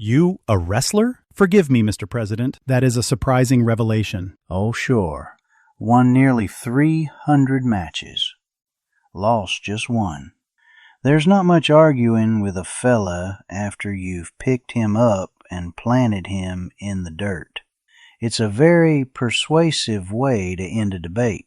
You, a wrestler? Forgive me, Mr. President. That is a surprising revelation. Oh, sure. Won nearly 300 matches. Lost just one. There's not much arguing with a fella after you've picked him up and planted him in the dirt. It's a very persuasive way to end a debate.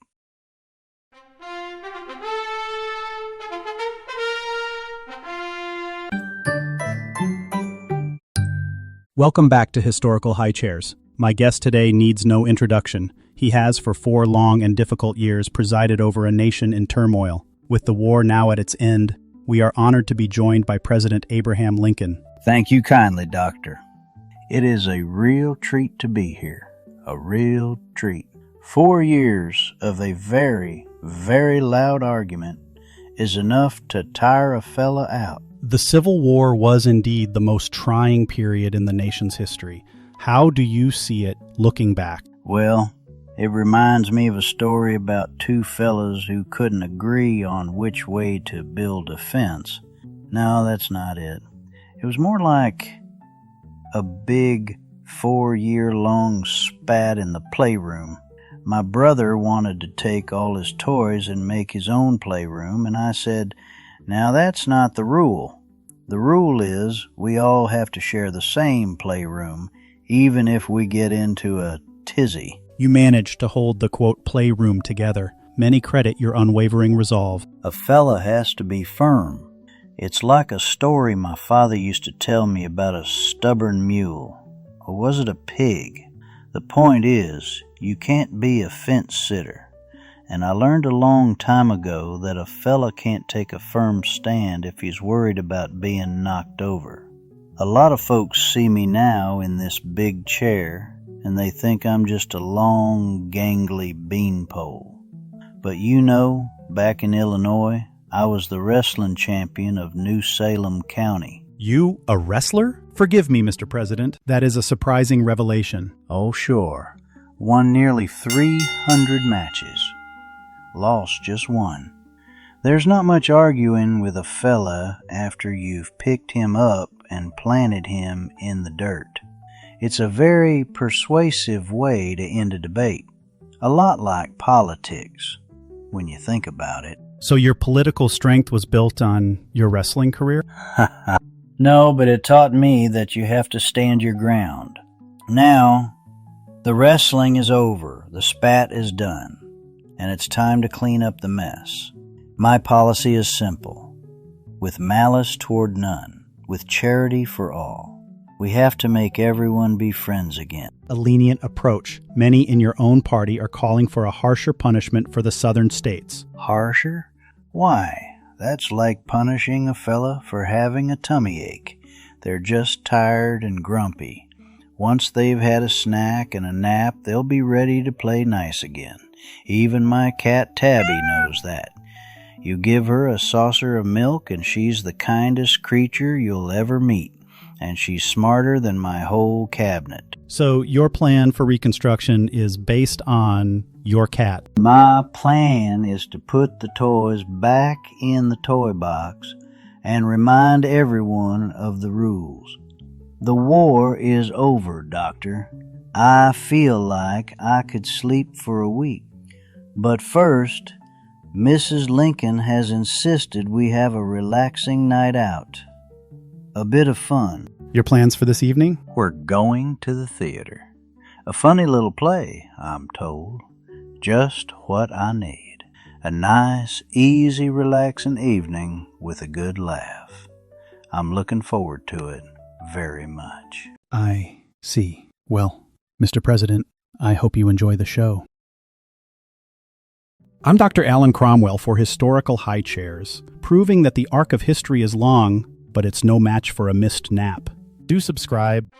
Welcome back to Historical High Chairs. My guest today needs no introduction. He has, for 4 long and difficult years, presided over a nation in turmoil. With the war now at its end, we are honored to be joined by President Abraham Lincoln. Thank you kindly, Doctor. It is a real treat to be here. A real treat. 4 years of a very, very loud argument is enough to tire a fella out. The Civil War was indeed the most trying period in the nation's history. How do you see it looking back? Well, it reminds me of a story about 2 fellas who couldn't agree on which way to build a fence. No, that's not it. It was more like a big 4-year-long spat in the playroom. My brother wanted to take all his toys and make his own playroom, and I said, "Now that's not the rule. The rule is we all have to share the same playroom, even if we get into a tizzy." You managed to hold the, quote, playroom together. Many credit your unwavering resolve. A fella has to be firm. It's like a story my father used to tell me about a stubborn mule. Or was it a pig? The point is, you can't be a fence sitter. And I learned a long time ago that a fella can't take a firm stand if he's worried about being knocked over. A lot of folks see me now in this big chair, and they think I'm just a long, gangly beanpole. But you know, back in Illinois, I was the wrestling champion of New Salem County. You, a wrestler? Forgive me, Mr. President. That is a surprising revelation. Oh, sure. Won nearly 300 matches. Lost just one. There's not much arguing with a fella after you've picked him up and planted him in the dirt. It's a very persuasive way to end a debate. A lot like politics, when you think about it. So your political strength was built on your wrestling career? No, but it taught me that you have to stand your ground. Now, the wrestling is over. The spat is done. And it's time to clean up the mess. My policy is simple. With malice toward none, with charity for all. We have to make everyone be friends again. A lenient approach. Many in your own party are calling for a harsher punishment for the southern states. Harsher? Why? That's like punishing a fella for having a tummy ache. They're just tired and grumpy. Once they've had a snack and a nap, they'll be ready to play nice again. Even my cat Tabby knows that. You give her a saucer of milk and she's the kindest creature you'll ever meet. And she's smarter than my whole cabinet. So your plan for Reconstruction is based on your cat? My plan is to put the toys back in the toy box and remind everyone of the rules. The war is over, Doctor. I feel like I could sleep for a week. But first, Mrs. Lincoln has insisted we have a relaxing night out. A bit of fun. Your plans for this evening? We're going to the theater. A funny little play, I'm told. Just what I need. A nice, easy, relaxing evening with a good laugh. I'm looking forward to it very much. I see. Well, Mr. President, I hope you enjoy the show. I'm Dr. Allan Cromwell for Historical High Chairs, proving that the arc of history is long, but it's no match for a missed nap. Do subscribe.